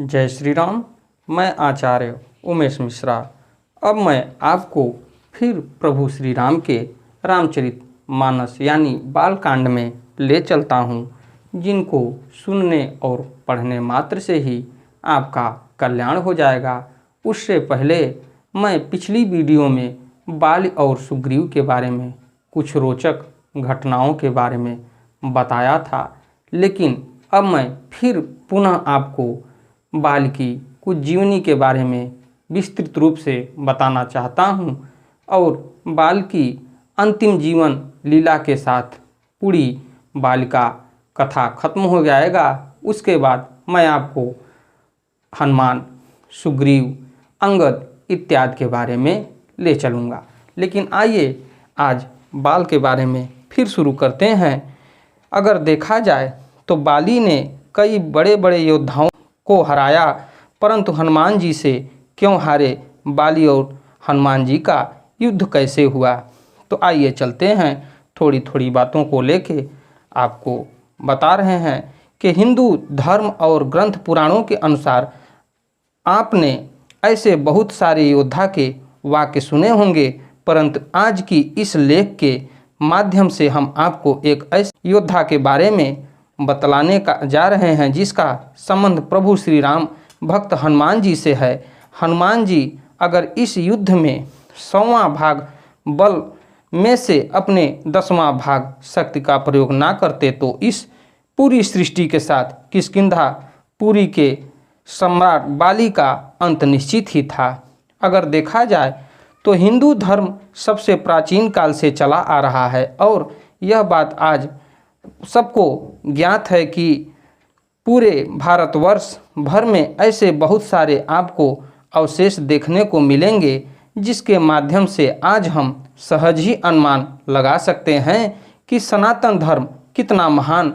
जय श्री राम। मैं आचार्य उमेश मिश्रा। अब मैं आपको फिर प्रभु श्री राम के रामचरित मानस यानी बालकांड में ले चलता हूँ, जिनको सुनने और पढ़ने मात्र से ही आपका कल्याण हो जाएगा। उससे पहले मैं पिछली वीडियो में बाल और सुग्रीव के बारे में कुछ रोचक घटनाओं के बारे में बताया था, लेकिन अब मैं फिर पुनः आपको बाल की कुछ जीवनी के बारे में विस्तृत रूप से बताना चाहता हूँ और बाल की अंतिम जीवन लीला के साथ पूरी बालिका कथा खत्म हो जाएगा। उसके बाद मैं आपको हनुमान, सुग्रीव, अंगद इत्यादि के बारे में ले चलूँगा। लेकिन आइए आज बाल के बारे में फिर शुरू करते हैं। अगर देखा जाए तो बाली ने कई बड़े बड़े योद्धाओं को हराया, परंतु हनुमान जी से क्यों हारे? बाली और हनुमान जी का युद्ध कैसे हुआ? तो आइए चलते हैं, थोड़ी थोड़ी बातों को लेके आपको बता रहे हैं कि हिंदू धर्म और ग्रंथ पुराणों के अनुसार आपने ऐसे बहुत सारे योद्धा के वाक्य सुने होंगे, परंतु आज की इस लेख के माध्यम से हम आपको एक ऐसे योद्धा के बारे में बतलाने का जा रहे हैं जिसका संबंध प्रभु श्री राम भक्त हनुमान जी से है। हनुमान जी अगर इस युद्ध में 100वां भाग बल में से अपने 10वां भाग शक्ति का प्रयोग ना करते तो इस पूरी सृष्टि के साथ किष्किंधा पुरी के सम्राट बाली का अंत निश्चित ही था। अगर देखा जाए तो हिंदू धर्म सबसे प्राचीन काल से चला आ रहा है और यह बात आज सबको ज्ञात है कि पूरे भारतवर्ष भर में ऐसे बहुत सारे आपको अवशेष देखने को मिलेंगे जिसके माध्यम से आज हम सहज ही अनुमान लगा सकते हैं कि सनातन धर्म कितना महान,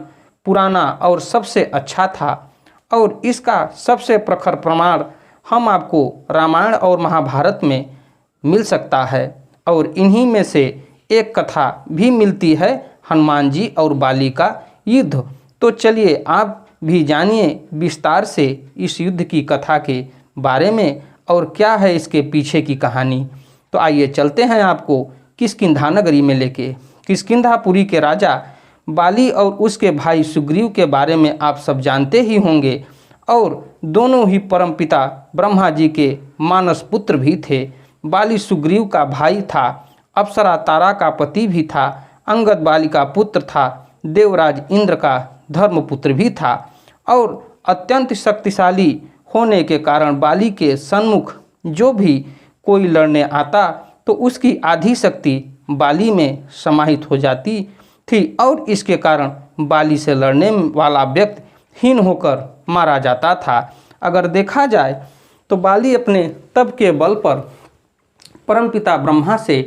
पुराना और सबसे अच्छा था। और इसका सबसे प्रखर प्रमाण हम आपको रामायण और महाभारत में मिल सकता है और इन्हीं में से एक कथा भी मिलती है, हनुमान जी और बाली का युद्ध। तो चलिए आप भी जानिए विस्तार से इस युद्ध की कथा के बारे में और क्या है इसके पीछे की कहानी। तो आइए चलते हैं आपको किष्किंधा नगरी में लेके। किष्किंधापुरी के राजा बाली और उसके भाई सुग्रीव के बारे में आप सब जानते ही होंगे और दोनों ही परमपिता ब्रह्मा जी के मानस पुत्र भी थे। बाली सुग्रीव का भाई था, अप्सरा तारा का पति भी था, अंगद बाली का पुत्र था, देवराज इंद्र का धर्मपुत्र भी था और अत्यंत शक्तिशाली होने के कारण बाली के सन्मुख जो भी कोई लड़ने आता तो उसकी आधी शक्ति बाली में समाहित हो जाती थी और इसके कारण बाली से लड़ने वाला व्यक्ति हीन होकर मारा जाता था। अगर देखा जाए तो बाली अपने तप के बल पर परमपिता ब्रह्मा से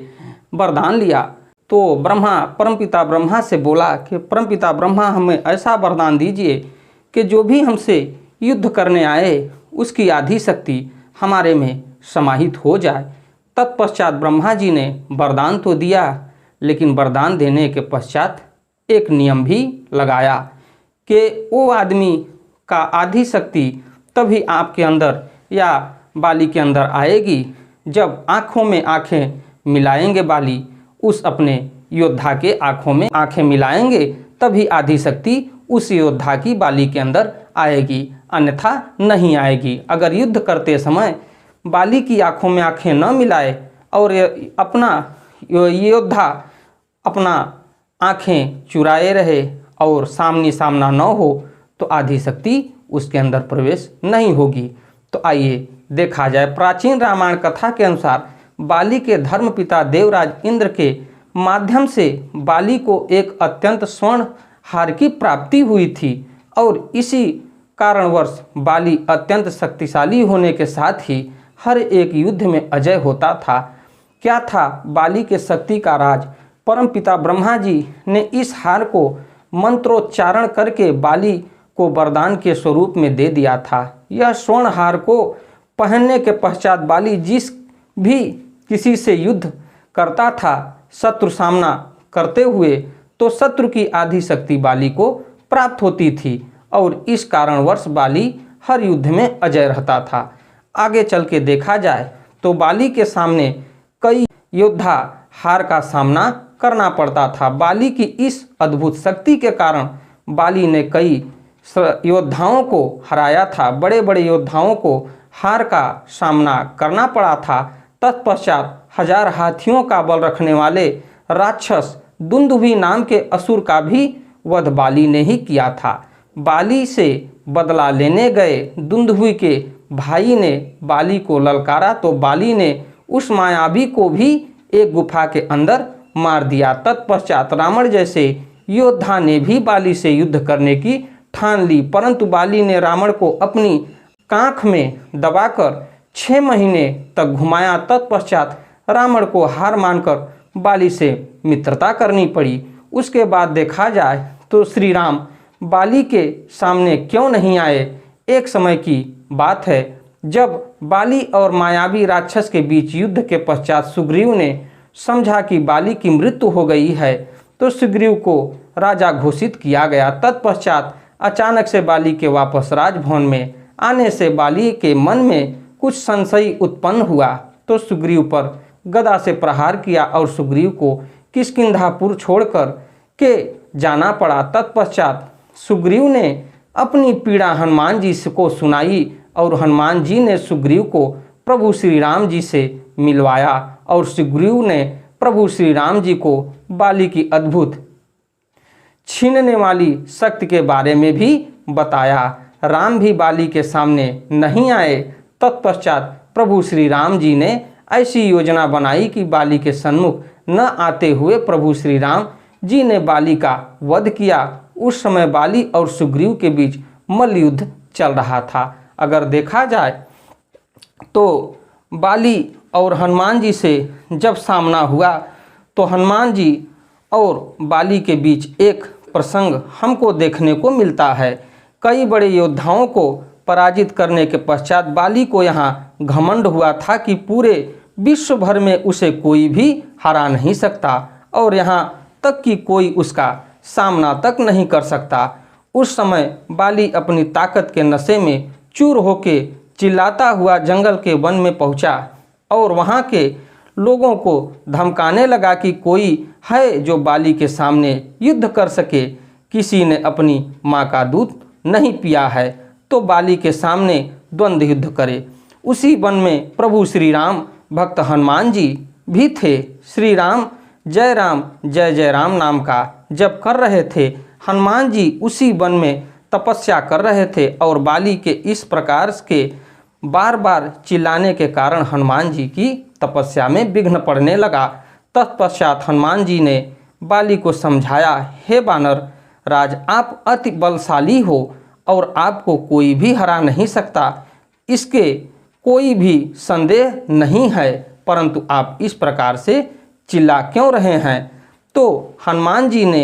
वरदान लिया तो परमपिता ब्रह्मा से बोला कि परमपिता ब्रह्मा हमें ऐसा वरदान दीजिए कि जो भी हमसे युद्ध करने आए उसकी आधी शक्ति हमारे में समाहित हो जाए। तत्पश्चात ब्रह्मा जी ने वरदान तो दिया, लेकिन वरदान देने के पश्चात एक नियम भी लगाया कि वो आदमी का आधी शक्ति तभी आपके अंदर या बाली के अंदर आएगी जब आँखों में आँखें मिलाएंगे बाली, उस अपने योद्धा के आँखों में आँखें मिलाएंगे तभी आधी शक्ति उस योद्धा की बाली के अंदर आएगी, अन्यथा नहीं आएगी। अगर युद्ध करते समय बाली की आँखों में आँखें न मिलाए और अपना योद्धा अपना आँखें चुराए रहे और सामने सामना न हो तो आधी शक्ति उसके अंदर प्रवेश नहीं होगी। तो आइए देखा जाए, प्राचीन रामायण कथा के अनुसार बाली के धर्मपिता देवराज इंद्र के माध्यम से बाली को एक अत्यंत स्वर्ण हार की प्राप्ति हुई थी और इसी कारणवश बाली अत्यंत शक्तिशाली होने के साथ ही हर एक युद्ध में अजय होता था। क्या था बाली के शक्ति का राज? परमपिता ब्रह्मा जी ने इस हार को मंत्रोच्चारण करके बाली को वरदान के स्वरूप में दे दिया था। यह स्वर्ण हार को पहनने के पश्चात बाली जिस भी किसी से युद्ध करता था शत्रु सामना करते हुए तो शत्रु की आधी शक्ति बाली को प्राप्त होती थी और इस कारणवश बाली हर युद्ध में अजय रहता था। आगे चल के देखा जाए तो बाली के सामने कई योद्धा हार का सामना करना पड़ता था। बाली की इस अद्भुत शक्ति के कारण बाली ने कई योद्धाओं को हराया था, बड़े बड़े योद्धाओं को हार का सामना करना पड़ा था। तत्पश्चात 1000 हाथियों का बल रखने वाले राक्षस दुंदुभि नाम के असुर का भी वध बाली ने ही किया था। बाली से बदला लेने गए दुंदुभि के भाई ने बाली को ललकारा तो बाली ने उस मायावी को भी एक गुफा के अंदर मार दिया। तत्पश्चात रावण जैसे योद्धा ने भी बाली से युद्ध करने की ठान ली, परंतु बाली ने रावण को अपनी कांख में दबाकर 6 महीने तक घुमाया। तत्पश्चात रावण को हार मानकर बाली से मित्रता करनी पड़ी। उसके बाद देखा जाए तो श्री राम बाली के सामने क्यों नहीं आए। एक समय की बात है जब बाली और मायावी राक्षस के बीच युद्ध के पश्चात सुग्रीव ने समझा कि बाली की मृत्यु हो गई है तो सुग्रीव को राजा घोषित किया गया। तत्पश्चात अचानक से बाली के वापस राजभवन में आने से बाली के मन में कुछ संशय उत्पन्न हुआ तो सुग्रीव पर गदा से प्रहार किया और सुग्रीव को किष्किंधापुर छोड़कर के जाना पड़ा। तत्पश्चात सुग्रीव ने अपनी पीड़ा हनुमान जी को सुनाई और हनुमान जी ने सुग्रीव को प्रभु श्री राम जी से मिलवाया और सुग्रीव ने प्रभु श्री राम जी को बाली की अद्भुत छीनने वाली शक्ति के बारे में भी बताया। राम भी बाली के सामने नहीं आए। तत्पश्चात प्रभु श्री राम जी ने ऐसी योजना बनाई कि बाली के सन्मुख न आते हुए प्रभु श्री राम जी ने बाली का वध किया। उस समय बाली और सुग्रीव के बीच मल्ल युद्ध चल रहा था। अगर देखा जाए तो बाली और हनुमान जी से जब सामना हुआ तो हनुमान जी और बाली के बीच एक प्रसंग हमको देखने को मिलता है। कई बड़े योद्धाओं को पराजित करने के पश्चात बाली को यहाँ घमंड हुआ था कि पूरे विश्व भर में उसे कोई भी हरा नहीं सकता और यहाँ तक कि कोई उसका सामना तक नहीं कर सकता। उस समय बाली अपनी ताकत के नशे में चूर होके चिल्लाता हुआ जंगल के वन में पहुँचा और वहाँ के लोगों को धमकाने लगा कि कोई है जो बाली के सामने युद्ध कर सके। किसी ने अपनी माँ का दूध नहीं पिया है तो बाली के सामने द्वंद्व युद्ध करे। उसी वन में प्रभु श्री राम भक्त हनुमान जी भी थे। श्री राम जय जय राम नाम का जप कर रहे थे। हनुमान जी उसी वन में तपस्या कर रहे थे और बाली के इस प्रकार के बार बार चिल्लाने के कारण हनुमान जी की तपस्या में विघ्न पड़ने लगा। तत्पश्चात हनुमान जी ने बाली को समझाया, हे बानर राज, आप अति बलशाली हो और आपको कोई भी हरा नहीं सकता, इसके कोई भी संदेह नहीं है, परंतु आप इस प्रकार से चिल्ला क्यों रहे हैं। तो हनुमान जी ने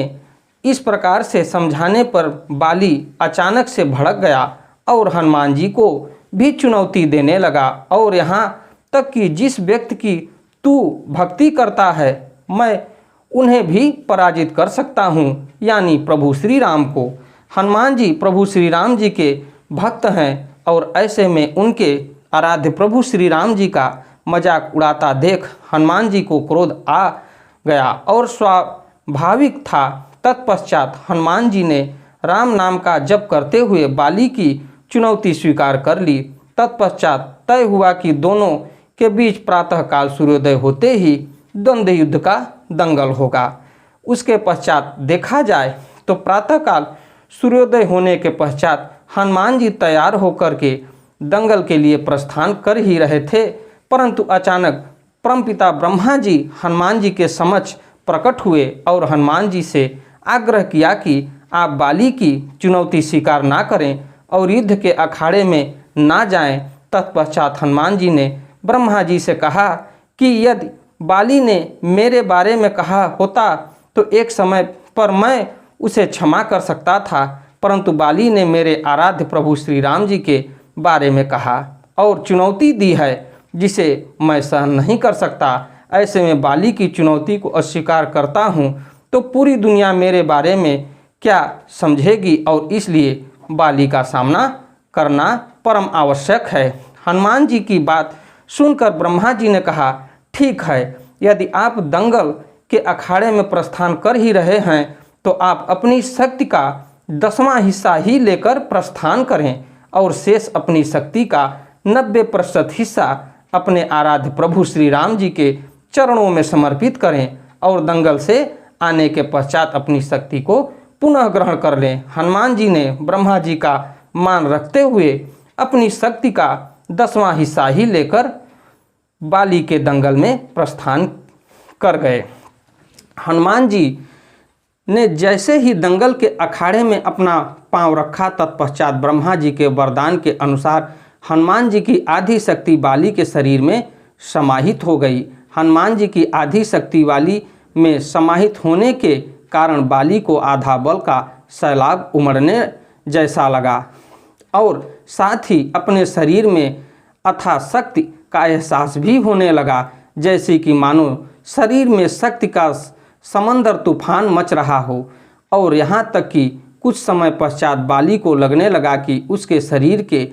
इस प्रकार से समझाने पर बाली अचानक से भड़क गया और हनुमान जी को भी चुनौती देने लगा और यहाँ तक कि जिस व्यक्ति की तू भक्ति करता है मैं उन्हें भी पराजित कर सकता हूँ, यानी प्रभु श्री राम को। हनुमान जी प्रभु श्री राम जी के भक्त हैं और ऐसे में उनके आराध्य प्रभु श्री राम जी का मजाक उड़ाता देख हनुमान जी को क्रोध आ गया और स्वाभाविक था। तत्पश्चात हनुमान जी ने राम नाम का जप करते हुए बाली की चुनौती स्वीकार कर ली। तत्पश्चात तय हुआ कि दोनों के बीच प्रातःकाल सूर्योदय होते ही द्वंद्व युद्ध का दंगल होगा। उसके पश्चात देखा जाए तो प्रातःकाल सूर्योदय होने के पश्चात हनुमान जी तैयार होकर के दंगल के लिए प्रस्थान कर ही रहे थे, परंतु अचानक परमपिता ब्रह्मा जी हनुमान जी के समक्ष प्रकट हुए और हनुमान जी से आग्रह किया कि आप बाली की चुनौती स्वीकार ना करें और युद्ध के अखाड़े में ना जाएं। तत्पश्चात हनुमान जी ने ब्रह्मा जी से कहा कि यदि बाली ने मेरे बारे में कहा होता तो एक समय पर मैं उसे क्षमा कर सकता था, परंतु बाली ने मेरे आराध्य प्रभु श्री राम जी के बारे में कहा और चुनौती दी है जिसे मैं सहन नहीं कर सकता। ऐसे में बाली की चुनौती को अस्वीकार करता हूँ तो पूरी दुनिया मेरे बारे में क्या समझेगी और इसलिए बाली का सामना करना परम आवश्यक है। हनुमान जी की बात सुनकर ब्रह्मा जी ने कहा, ठीक है, यदि आप दंगल के अखाड़े में प्रस्थान कर ही रहे हैं तो आप अपनी शक्ति का 10वां हिस्सा ही लेकर प्रस्थान करें और शेष अपनी शक्ति का 90% हिस्सा अपने आराध्य प्रभु श्री राम जी के चरणों में समर्पित करें और दंगल से आने के पश्चात अपनी शक्ति को पुनः ग्रहण कर लें। हनुमान जी ने ब्रह्मा जी का मान रखते हुए अपनी शक्ति का 10वां हिस्सा ही लेकर बाली के दंगल में प्रस्थान कर गए। हनुमान जी ने जैसे ही दंगल के अखाड़े में अपना पांव रखा, तत्पश्चात ब्रह्मा जी के वरदान के अनुसार हनुमान जी की आधी शक्ति बाली के शरीर में समाहित हो गई। हनुमान जी की आधी शक्ति बाली में समाहित होने के कारण बाली को आधा बल का सैलाब उमड़ने जैसा लगा और साथ ही अपने शरीर में अथाह शक्ति का एहसास भी होने लगा, जैसे कि मानो शरीर में शक्ति का समंदर तूफान मच रहा हो। और यहाँ तक कि कुछ समय पश्चात बाली को लगने लगा कि उसके शरीर के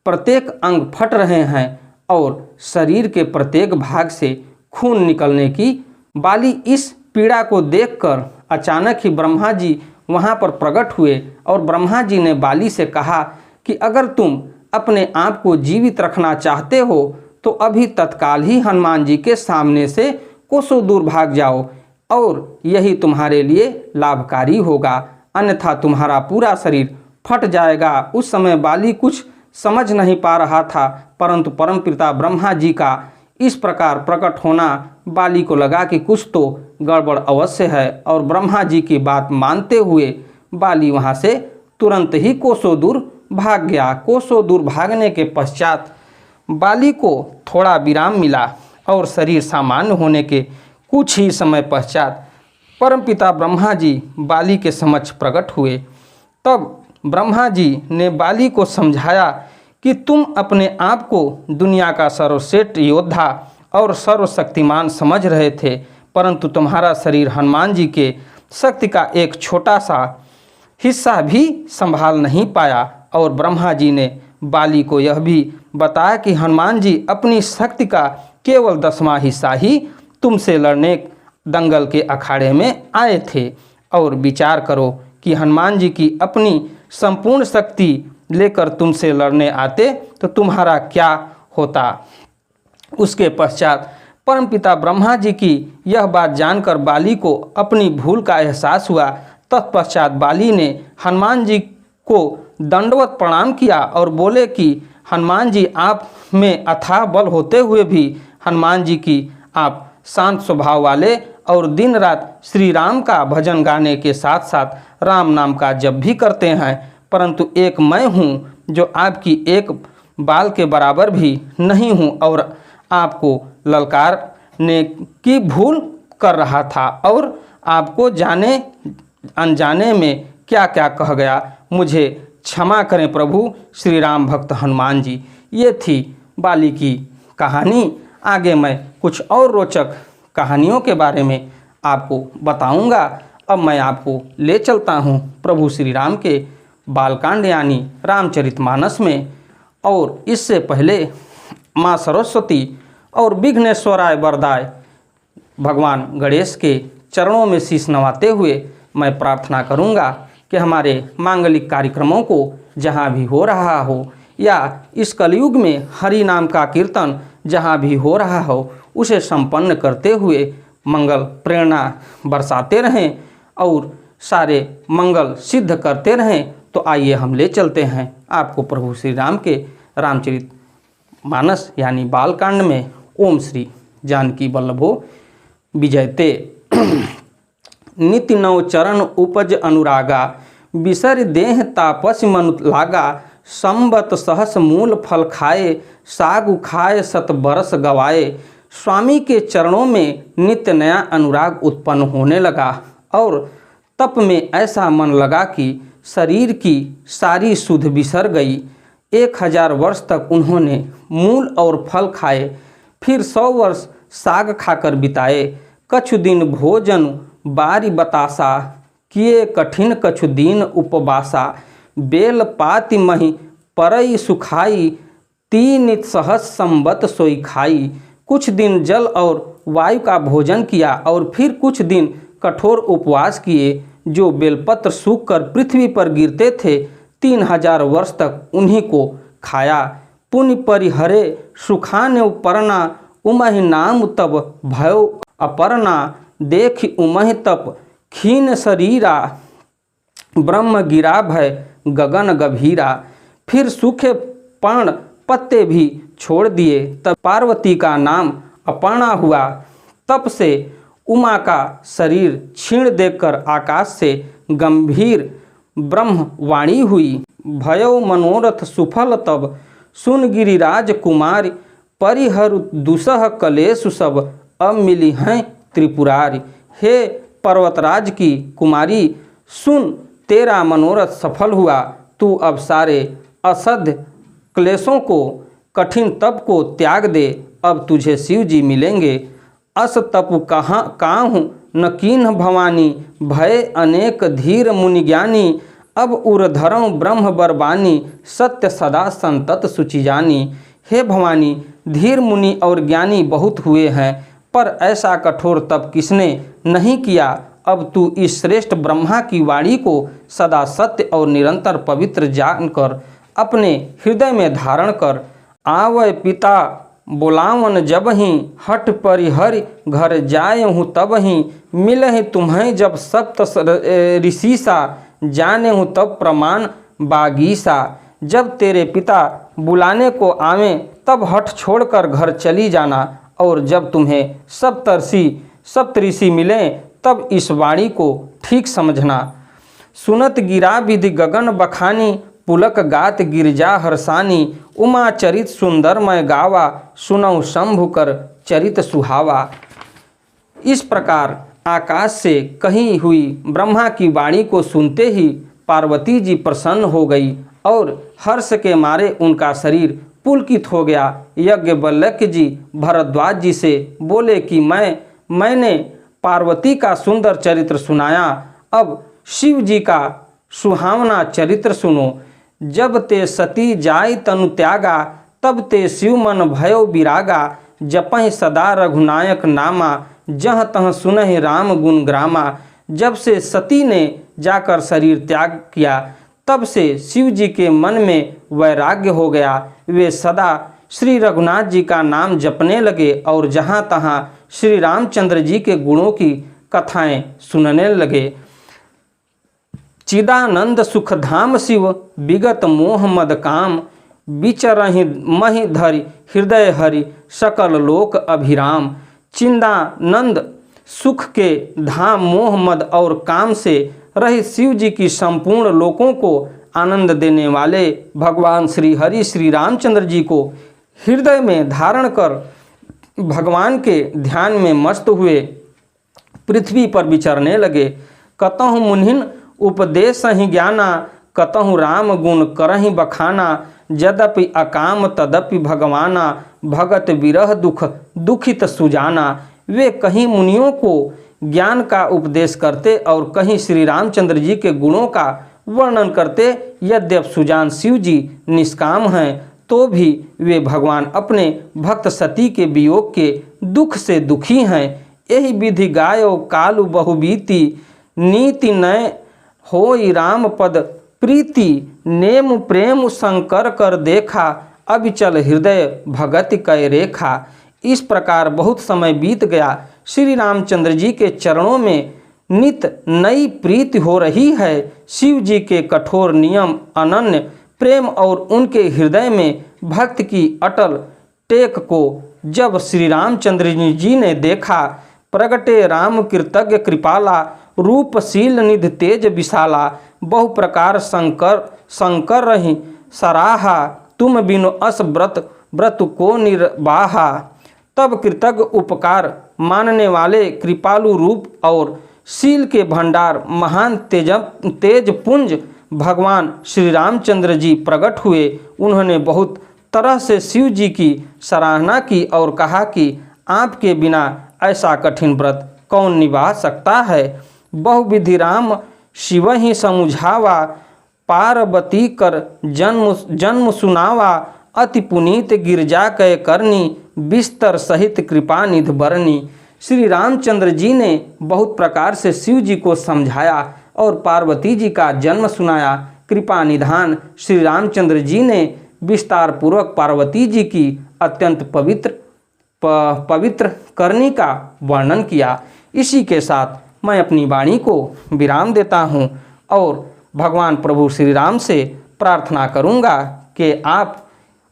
प्रत्येक अंग फट रहे हैं और शरीर के प्रत्येक भाग से खून निकलने की। बाली इस पीड़ा को देखकर अचानक ही ब्रह्मा जी वहाँ पर प्रकट हुए और ब्रह्मा जी ने बाली से कहा कि अगर तुम अपने आप को जीवित रखना चाहते हो तो अभी तत्काल ही हनुमान जी के सामने से कोसों दूर भाग जाओ और यही तुम्हारे लिए लाभकारी होगा, अन्यथा तुम्हारा पूरा शरीर फट जाएगा। उस समय बाली कुछ समझ नहीं पा रहा था, परंतु परमपिता ब्रह्मा जी का इस प्रकार प्रकट होना बाली को लगा कि कुछ तो गड़बड़ अवश्य है और ब्रह्मा जी की बात मानते हुए बाली वहाँ से तुरंत ही कोसों दूर भाग गया। कोसों दूर भागने के पश्चात बाली को थोड़ा विराम मिला और शरीर सामान्य होने के कुछ ही समय पश्चात परमपिता ब्रह्मा जी बाली के समक्ष प्रकट हुए। तब ब्रह्मा जी ने बाली को समझाया कि तुम अपने आप को दुनिया का सर्वश्रेष्ठ योद्धा और सर्वशक्तिमान समझ रहे थे, परंतु तुम्हारा शरीर हनुमान जी के शक्ति का एक छोटा सा हिस्सा भी संभाल नहीं पाया। और ब्रह्मा जी ने बाली को यह भी बताया कि हनुमान जी अपनी शक्ति का केवल 10वां हिस्सा ही तुमसे लड़ने दंगल के अखाड़े में आए थे। और विचार करो कि हनुमान जी की अपनी संपूर्ण शक्ति लेकर तुमसे लड़ने आते तो तुम्हारा क्या होता। उसके पश्चात परमपिता ब्रह्मा जी की यह बात जानकर बाली को अपनी भूल का एहसास हुआ। तत्पश्चात बाली ने हनुमान जी को दंडवत प्रणाम किया और बोले कि हनुमान जी, आप में अथाह बल होते हुए भी हनुमान जी की आप शांत स्वभाव वाले और दिन रात श्री राम का भजन गाने के साथ साथ राम नाम का जप भी करते हैं, परंतु एक मैं हूँ जो आपकी एक बाल के बराबर भी नहीं हूँ और आपको ललकारने की भूल कर रहा था और आपको जाने अनजाने में क्या क्या कह गया, मुझे क्षमा करें प्रभु श्री राम भक्त हनुमान जी। ये थी बाली की कहानी। आगे मैं कुछ और रोचक कहानियों के बारे में आपको बताऊंगा। अब मैं आपको ले चलता हूँ प्रभु श्री राम के बालकांड यानी रामचरितमानस में। और इससे पहले माँ सरस्वती और विघ्नेश्वराय वरदाय भगवान गणेश के चरणों में शीश नवाते हुए मैं प्रार्थना करूंगा कि हमारे मांगलिक कार्यक्रमों को जहाँ भी हो रहा हो या इस कलयुग में हरि नाम का कीर्तन जहाँ भी हो रहा हो उसे संपन्न करते हुए मंगल प्रेरणा बरसाते रहें और सारे मंगल सिद्ध करते रहें। तो आइए हम ले चलते हैं आपको प्रभु श्री राम के रामचरित मानस यानी बालकांड में। ओम श्री जानकी वल्लभो विजयते। नित्य नव चरण उपज अनुरागा, बिसर देह तापस मनु लागा। संबत सहस मूल फल खाए, सागु खाए सत बरस गवाए। स्वामी के चरणों में नित्य नया अनुराग उत्पन्न होने लगा और तप में ऐसा मन लगा कि शरीर की सारी सुध बिसर गई। 1000 वर्ष तक उन्होंने मूल और फल खाए, फिर 100 वर्ष साग खाकर बिताए। कछु दिन भोजन बारी बतासा, किए कठिन कछु दीन उपवासा। बेल पाति मही परई सुखाई, तीन सहस संबत सोई खाई। कुछ दिन जल और वायु का भोजन किया और फिर कुछ दिन कठोर उपवास किए। जो बेलपत्र सूख कर पृथ्वी पर गिरते थे 3000 वर्ष तक उन्हीं को खाया। पुण्य परिहरे सुखान उपरना, उमहि नाम तब भयो अपर्णा। देख उमहि तप खीन शरीरा, ब्रह्म गिरा भय गगन गभीरा। फिर सूखे पर्ण पत्ते भी छोड़ दिए, तब पार्वती का नाम अपर्णा हुआ। तप से उमा का शरीर क्षीण देखकर आकाश से गंभीर ब्रह्मवाणी हुई। भयो मनोरथ सुफल तब, सुन गिरिराज कुमारी। परिहर दुसह कलेश सब, अब मिली हैं त्रिपुरारी। हे पर्वतराज की कुमारी, सुन तेरा मनोरथ सफल हुआ। तू अब सारे असध्य क्लेशों को, कठिन तप को त्याग दे। अब तुझे शिव जी मिलेंगे। अस तप कहाँ काहूँ न कीन्ह भवानी, भय अनेक धीर मुनि ज्ञानी। अब उरधरं ब्रह्म बरबानी, सत्य सदा संतत सुचि जानी। हे भवानी, धीर मुनि और ज्ञानी बहुत हुए हैं, पर ऐसा कठोर तप किसने नहीं किया। अब तू इस श्रेष्ठ ब्रह्मा की वाणी को सदा सत्य और निरंतर पवित्र जानकर अपने हृदय में धारण कर। आवै पिता बोलावन जब ही, हठ परिहरि घर जाय हूँ तब ही। मिलहि तुम्हें जब सप्त ऋषि सा, जाने हूँ तब प्रमाण बागीसा। जब तेरे पिता बुलाने को आवें तब हठ छोड़कर घर चली जाना, और जब तुम्हें सप्तऋषि मिलें तब इस वाणी को ठीक समझना। सुनत गिरा विधि गगन बखानी, पुलक गात गिरजा हर्षानी। उमा चरित सुंदर मैं गावा, सुनौ शंभु कर चरित सुहावा। इस प्रकार आकाश से कही हुई ब्रह्मा की वाणी को सुनते ही पार्वती जी प्रसन्न हो गई और हर्ष के मारे उनका शरीर पुलकित हो गया। यज्ञवल्क्य जी भरद्वाज जी से बोले कि मैंने पार्वती का सुंदर चरित्र सुनाया, अब शिव जी का सुहावना चरित्र सुनो। जब ते सती जाय तनु त्यागा, तब ते शिव मन भयो विरागा। जपहि सदा रघुनायक नामा, जहाँ तहाँ सुनहि राम गुण ग्रामा। जब से सती ने जाकर शरीर त्याग किया, तब से शिव जी के मन में वैराग्य हो गया। वे सदा श्री रघुनाथ जी का नाम जपने लगे और जहाँ तहाँ श्री रामचंद्र जी के गुणों की कथाएं सुनने लगे। चिदानंद सुख धाम शिव, विगत मोह मद काम। विचरहि महि धरि हृदय हरि, सकल लोक अभिराम। चिदानंद सुख के धाम मोह मद और काम से रहित शिव जी की संपूर्ण लोकों को आनंद देने वाले भगवान श्री हरि श्री रामचंद्र जी को हृदय में धारण कर भगवान के ध्यान में मस्त हुए पृथ्वी पर विचरने लगे। कतहु मुनिन उपदेश ही ज्ञाना, कतहु राम गुण करहि बखाना। यद्यपि अकाम तदपि भगवाना, भगत विरह दुख दुखित सुजाना। वे कहीं मुनियों को ज्ञान का उपदेश करते और कहीं श्री रामचंद्र जी के गुणों का वर्णन करते। यद्यपि सुजान शिव जी निष्काम हैं, तो भी वे भगवान अपने भक्त सती के वियोग के दुख से दुखी हैं। यही विधि गायो कालु बहुबीती, नीति नय होई राम पद प्रीति। नेम प्रेम शंकर कर देखा, अविचल हृदय भगत कै रेखा। इस प्रकार बहुत समय बीत गया। श्री रामचंद्र जी के चरणों में नित नई प्रीति हो रही है। शिव जी के कठोर नियम, अनन्य प्रेम और उनके हृदय में भक्त की अटल टेक को जब श्री रामचंद्र जी ने देखा, प्रगटे राम कृतज्ञ कृपाला। रूपशील निधि तेज विशाला, बहु प्रकार शंकर रही सराहा। तुम बिनु अस व्रत को निर्वाहा। तब कृतज्ञ उपकार मानने वाले कृपालु रूप और शील के भंडार महान तेज पुंज भगवान श्री रामचंद्र जी प्रकट हुए। उन्होंने बहुत तरह से शिव जी की सराहना की और कहा कि आपके बिना ऐसा कठिन व्रत कौन निभा सकता है। बहुविधि राम शिव ही समुझावा, पार्वती कर जन्म जन्म सुनावा, अति पुनीत गिरजा कय करनी, बिस्तर सहित कृपा निधि बरनी। श्री रामचंद्र जी ने बहुत प्रकार से शिव जी को समझाया और पार्वती जी का जन्म सुनाया। कृपा निधान श्री रामचंद्र जी ने विस्तार पूर्वक पार्वती जी की अत्यंत पवित्र करनी का वर्णन किया। इसी के साथ मैं अपनी वाणी को विराम देता हूँ और भगवान प्रभु श्री राम से प्रार्थना करूँगा कि आप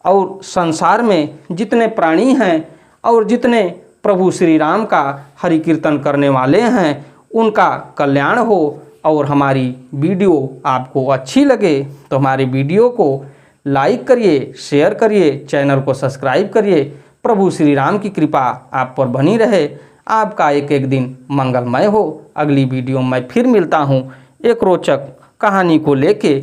और संसार में जितने प्राणी हैं और जितने प्रभु श्री राम का हरि कीर्तन करने वाले हैं उनका कल्याण हो। और हमारी वीडियो आपको अच्छी लगे तो हमारी वीडियो को लाइक करिए, शेयर करिए, चैनल को सब्सक्राइब करिए। प्रभु श्री राम की कृपा आप पर बनी रहे। आपका एक एक दिन मंगलमय हो। अगली वीडियो में फिर मिलता हूँ एक रोचक कहानी को लेके।